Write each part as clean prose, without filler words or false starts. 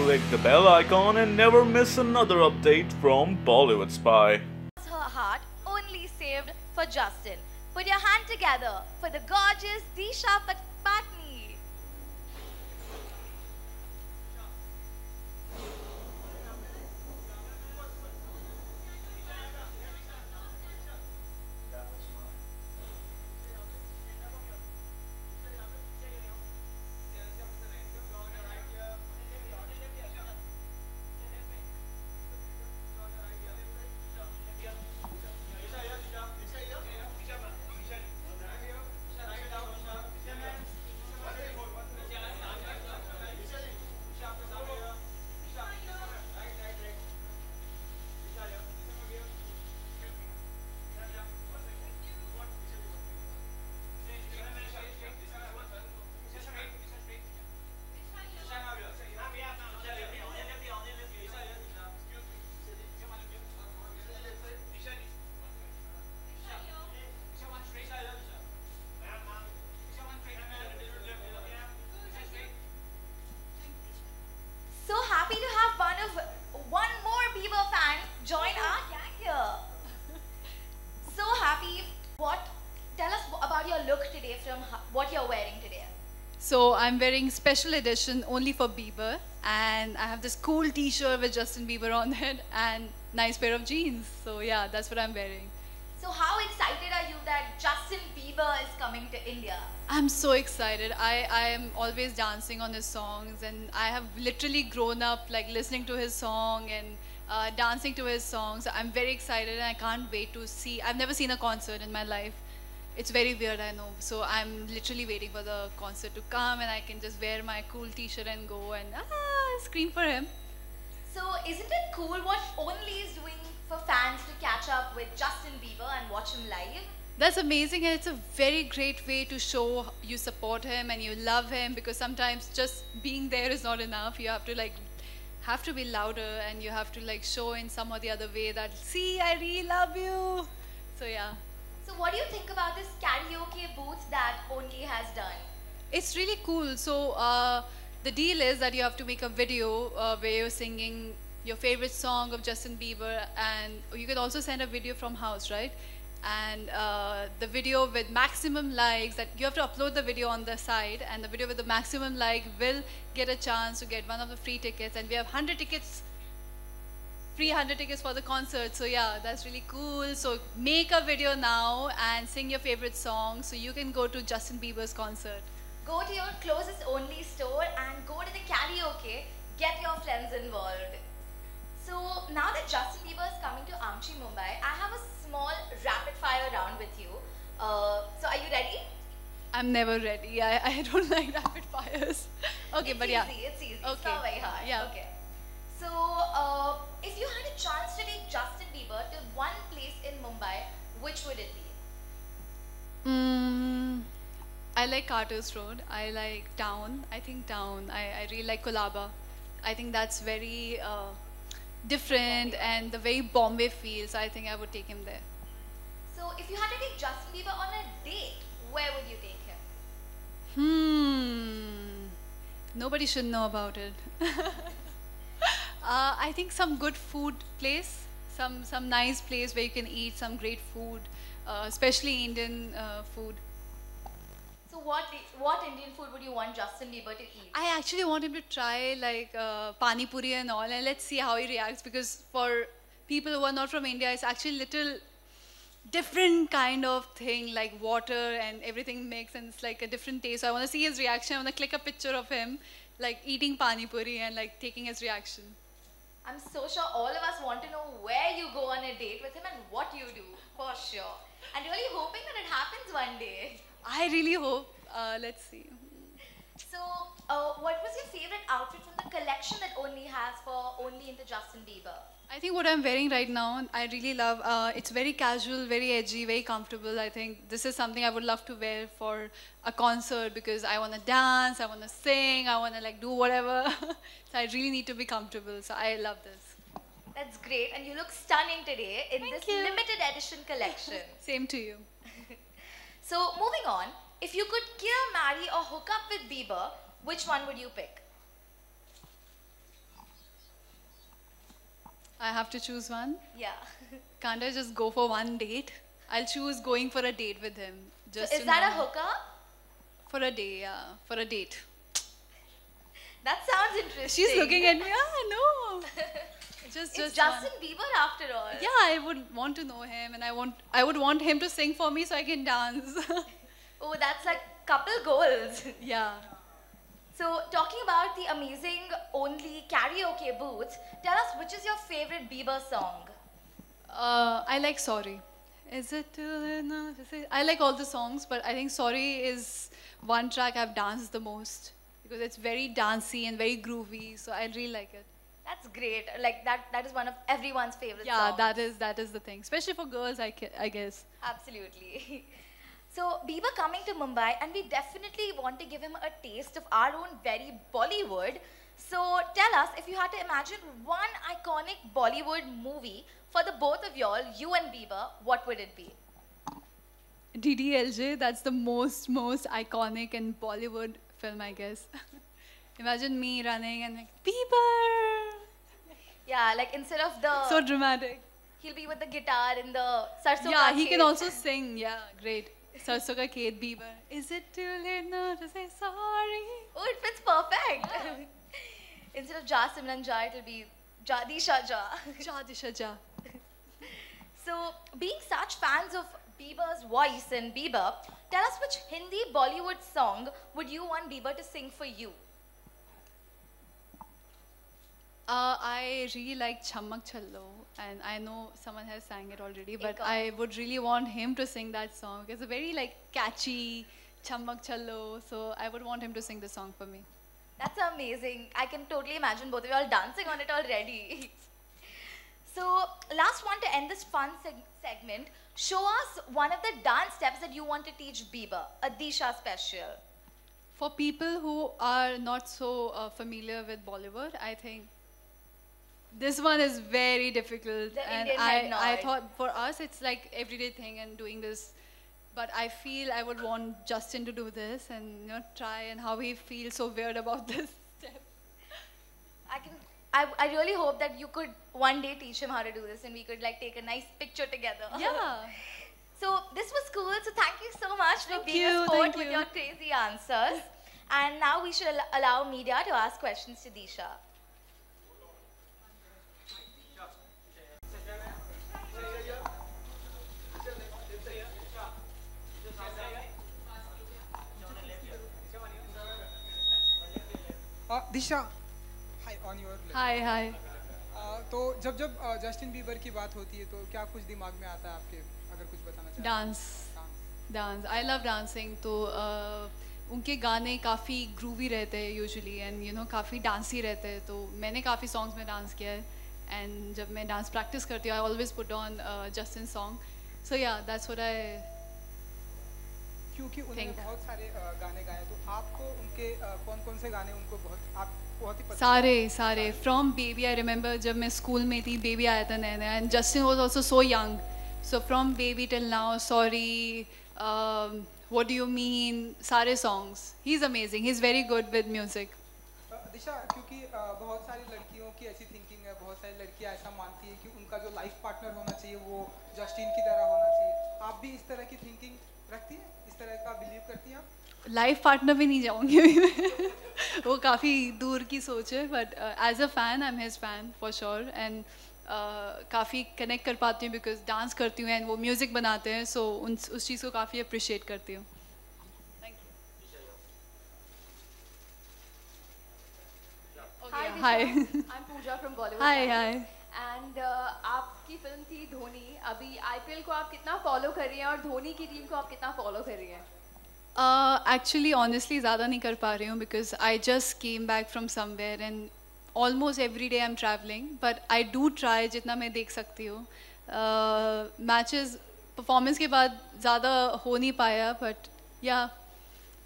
click the bell icon and never miss another update from Bollywood Spy. Her heart only saved for Justin. Put your hand together for the gorgeous Disha Patni. So happy to have one more Bieber fan join our gang here. So happy. Tell us about your look today from what you're wearing today. So I'm wearing special edition only for Bieber, and I have this cool t-shirt with Justin Bieber on it and nice pair of jeans. So yeah, that's what I'm wearing. So how excited are you that Justin Bieber is coming to India? I'm so excited. I am always dancing on his songs, and I have literally grown up like listening to his song and dancing to his songs. I'm very excited and I can't wait to see. I've never seen a concert in my life. It's very weird, I know. So I'm literally waiting for the concert to come and I can just wear my cool t-shirt and go and scream for him. So isn't it cool what Only is doing for fans to catch up with Justin Bieber and watch him live? That's amazing, and it's a very great way to show you support him and you love him, because sometimes just being there is not enough. You have to be louder, and you have to like show in some or the other way that, see, I really love you. So yeah. So what do you think about this karaoke booth that Only has done? It's really cool. So the deal is that you have to make a video where you're singing your favorite song of Justin Bieber, and you can also send a video from house, right? And the video with maximum likes, that you have to upload the video on the side, and the video with the maximum like will get a chance to get one of the free tickets, and we have 100 tickets, free 100 tickets for the concert. So yeah, that's really cool. So make a video now and sing your favorite song so you can go to Justin Bieber's concert. Go to your closest Only store and go to the karaoke, get your friends involved. So now that Justin Bieber is coming to Amchi, Mumbai, I have a small rapid fire round with you. So are you ready? I'm never ready. I don't like rapid fires. Okay, It's but easy, yeah. it's easy. It's Okay. not very hard. Yeah. Okay. So if you had a chance to take Justin Bieber to one place in Mumbai, which would it be? I like Carter's Road. I like Town. I think Town. I really like Kolaba. I think that's very different and the very Bombay feels. I think I would take him there. So if you had to take Justin Bieber on a date, where would you take him? Nobody should know about it. I think some good food place, some nice place where you can eat some great food, especially Indian food. So what Indian food would you want Justin Bieber to eat? I actually want him to try like pani puri and all, and let's see how he reacts, because for people who are not from India, it's actually little different kind of thing, like water and everything mixed, and it's like a different taste. So I want to see his reaction. I want to click a picture of him like eating pani puri and like taking his reaction. I'm so sure all of us want to know where you go on a date with him and what you do, for sure. And really hoping that it happens one day. I really hope. Let's see. So, what was your favorite outfit from the collection that Only has for Only into Justin Bieber? I think what I'm wearing right now, I really love. It's very casual, very edgy, very comfortable. I think this is something I would love to wear for a concert, because I want to dance, I want to sing, I want to like do whatever. So I really need to be comfortable. So I love this. That's great, and you look stunning today in Thank this you. limited edition collection. Same to you. So, moving on, if you could kill, marry, or hook up with Bieber, which one would you pick? I have to choose one. Yeah. Can't I just go for one date? I'll choose going for a date with him. So Just is to that a know- hookup? For a day, yeah. For a date. That sounds interesting. She's looking at me. Ah, no. It's Just Justin one. Bieber after all. Yeah, I would want to know him, and I would want him to sing for me so I can dance. Oh, that's like couple goals. Yeah. So, talking about the amazing only karaoke booths, tell us which is your favorite Bieber song? I like Sorry. Is it too late now to say? I like all the songs, but I think Sorry is one track I've danced the most because it's very dancey and very groovy. So I really like it. That's great. Like that is one of everyone's favorite Yeah, songs. that is the thing, especially for girls. I guess. Absolutely. So, Bieber coming to Mumbai, and we definitely want to give him a taste of our own very Bollywood. So, tell us, if you had to imagine one iconic Bollywood movie for the both of y'all, you and Bieber, what would it be? DDLJ. That's the most iconic in Bollywood film, I guess. Imagine me running and like Bieber. Yeah, like instead of the, So dramatic. he'll be with the guitar in the Sarson Yeah, Ka he can Khet. also sing. Yeah, great. Sarson Ka Khet, Bieber. Is it too late now to say sorry? Oh, it fits perfect. Instead of Ja Simran Ja, it'll be Ja Disha Ja. Ja Disha Ja. So, being such fans of Bieber's voice and Bieber, tell us which Hindi Bollywood song would you want Bieber to sing for you? I really like Chammak Challo, and I know someone has sang it already, but Ek aur. I would really want him to sing that song. It's a very like catchy Chammak Challo, so I would want him to sing the song for me. That's amazing. I can totally imagine both of you all dancing on it already. So, last one to end this fun segment, show us one of the dance steps that you want to teach Bieber, a Disha special. For people who are not so familiar with Bollywood, I think this one is very difficult. The and Indian head I nod. thought for us it's like everyday thing and doing this. But I feel I would want Justin to do this and try and how he feels so weird about this step. I really hope that you could one day teach him how to do this and we could like take a nice picture together. Yeah. So this was cool. So thank you so much for Thank being you, a sport thank with you. your crazy answers. And now we should allow media to ask questions to Disha. Disha hi on your Hi. तो जब जब Justin Bieber की बात होती है तो क्या कुछ दिमाग में आता है आपके अगर कुछ बताना चाहें Dance. Dance. I love dancing. तो उनके गाने काफ़ी ग्रूवी रहते हैं यूजुअली एंड काफ़ी डांसी रहते हैं तो मैंने काफ़ी सॉन्ग्स में डांस किया है एंड जब मैं डांस प्रैक्टिस करती हूँ I always put on Justin song so या दैट्स व्हाट आई क्योंकि उन्होंने Think. बहुत सारे गाने गाए तो आपको उनके कौन कौन से गाने उनको बहुत ही पसंद सारे फ्रॉम बेबी आई रिमेंबर जब मैं स्कूल में थी बेबी आया था नया नया and Justin was also so young so from baby till now sorry what do you mean सारे songs he is amazing he is very good with music दिशा क्योंकि बहुत सारी लड़कियों की ऐसी थिंकिंग है बहुत सारी लड़कियां ऐसा मानती है कि उनका जो लाइफ पार्टनर होना चाहिए वो जस्टिन की तरह होना चाहिए आप भी इस तरह की थिंकिंग रखती हैं इस तरह का बिलीव करती हैं आप लाइफ पार्टनर भी नहीं जाऊंगी अभी मैं वो काफ़ी दूर की सोच है but as a fan I am his fan for sure and काफ़ी कनेक्ट कर पाती हूँ बिकॉज डांस करती हूँ एंड वो म्यूज़िक बनाते हैं सो उस चीज़ को काफ़ी अप्रिशिएट करती हूँ Hi, Disha. Hi. I'm Pooja from Bollywood. Hi, Channel. hi. And आपकी फिल्म थी धोनी. अभी IPL को आप कितना फॉलो कर रही हैं और धोनी की टीम को आप कितना फॉलो कर रही हैं? एक्चुअली ऑनेस्टली ज़्यादा नहीं कर पा रही हूँ because I just came back from somewhere and almost every day I am travelling but I do try जितना मैं देख सकती हूँ मैचेस परफॉर्मेंस के बाद ज़्यादा हो नहीं पाया बट या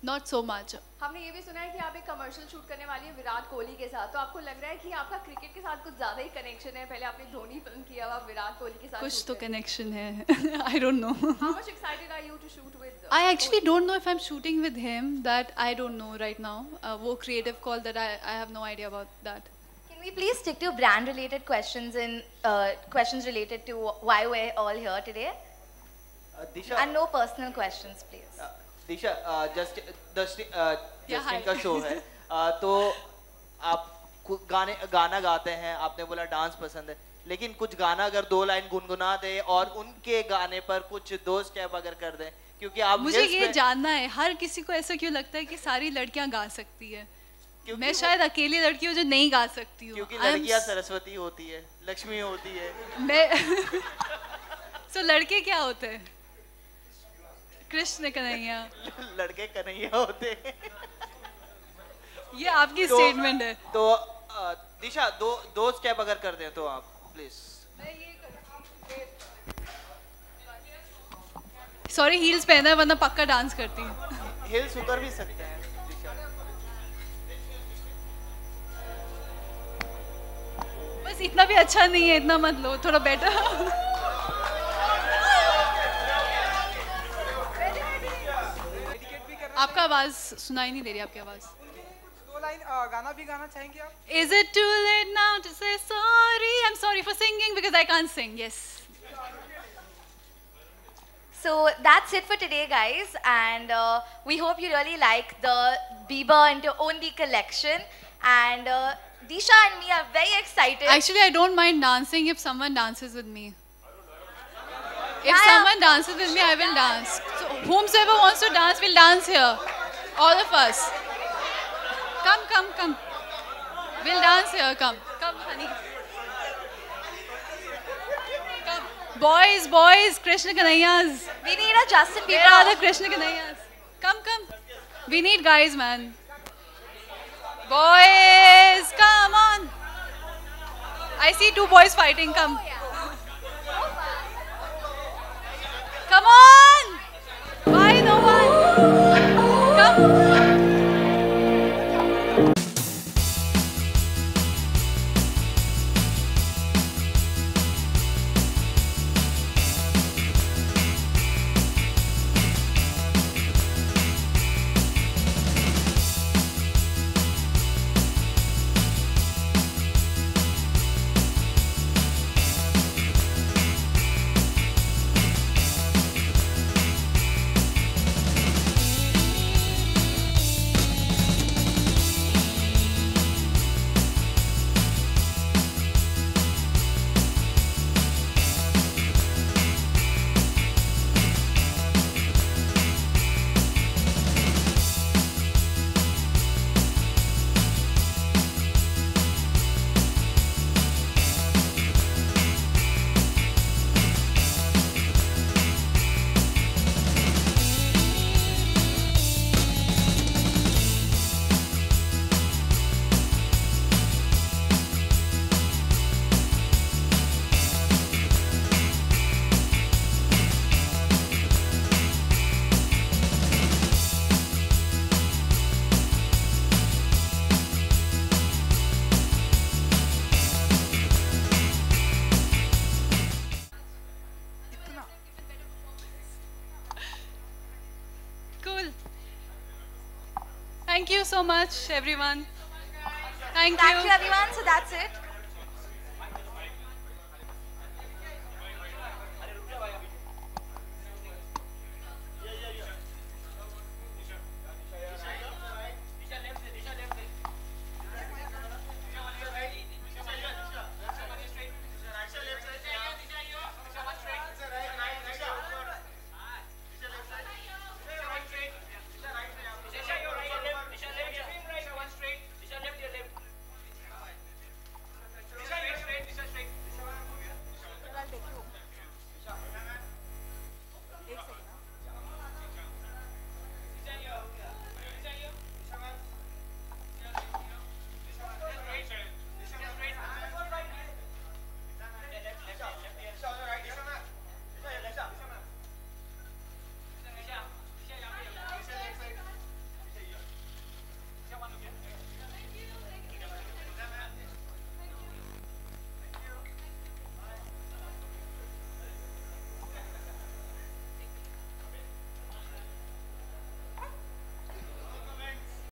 नॉट सो मच हमने ये भी सुना है कि आप एक कमर्शियल शूट करने वाली हैं विराट कोहली के साथ. तो आपको लग रहा है कि आपका क्रिकेट के साथ कुछ ज़्यादा ही कनेक्शन है? पहले आपने धोनी फिल्म की अब आप विराट कोहली के साथ कुछ shoot तो कर रही हैं. कनेक्शन है I don't know How much excited are you to shoot with? I actually don't know if I'm shooting with him. That I don't know right now. वो creative call that I have no idea about that. Can we please stick to brand-related questions and questions related to why we're all here today? Disha And no personal questions, please. Disha Justin hi. का show है तो आप गाना गाते हैं, आपने बोला dance पसंद है, लेकिन कुछ गाना अगर 2 लाइन गुनगुना दे और उनके गाने पर कुछ 2 स्टेप अगर कर दें, क्योंकि आप मुझे ये जानना है हर किसी को ऐसा क्यों लगता है कि सारी लड़कियां गा सकती है? मैं शायद अकेली लड़की हूँ जो नहीं गा सकती हूँ, क्योंकि लड़कियां सरस्वती होती है, लक्ष्मी होती है। मैं सो लड़के क्या होते हैं? कृष्ण कन्हैया। लड़के कन्हैया होते हैं। ये आपकी स्टेटमेंट है। तो दिशा दो स्टेप अगर कर दें तो आप प्लीज। सॉरी हील्स पहना है वरना पक्का डांस करती हूँ। हिल्स उतर भी सकते हैं दिशा। बस इतना भी अच्छा नहीं है, इतना मत लो, थोड़ा बेटर। आपका आवाज सुनाई नहीं दे रही, आपकी आवाज। 2 लाइन गाना भी गाना चाहेंगे आप? Is it too late now to say sorry? I'm sorry for singing because I can't sing. Yes. So that's it for today, guys, and we hope you really like the Bieber into Only collection. And Disha and me are very excited. Actually, I don't mind dancing if someone dances with me. If Yeah. someone dances with me, I will dance. So whomsoever wants to dance, will dance here. All of us. Come. We'll dance here. Come, honey. Come. Boys, Krishna Kanhaiyas. We need a Justin Where are the Bieber. Krishna Kanhaiyas? Come. We need guys, man. Boys, come on. I see 2 boys fighting. Come. Come on. Why no one? Come. Cool. Thank you so much, everyone. Thank you. Thank you, everyone. So that's it.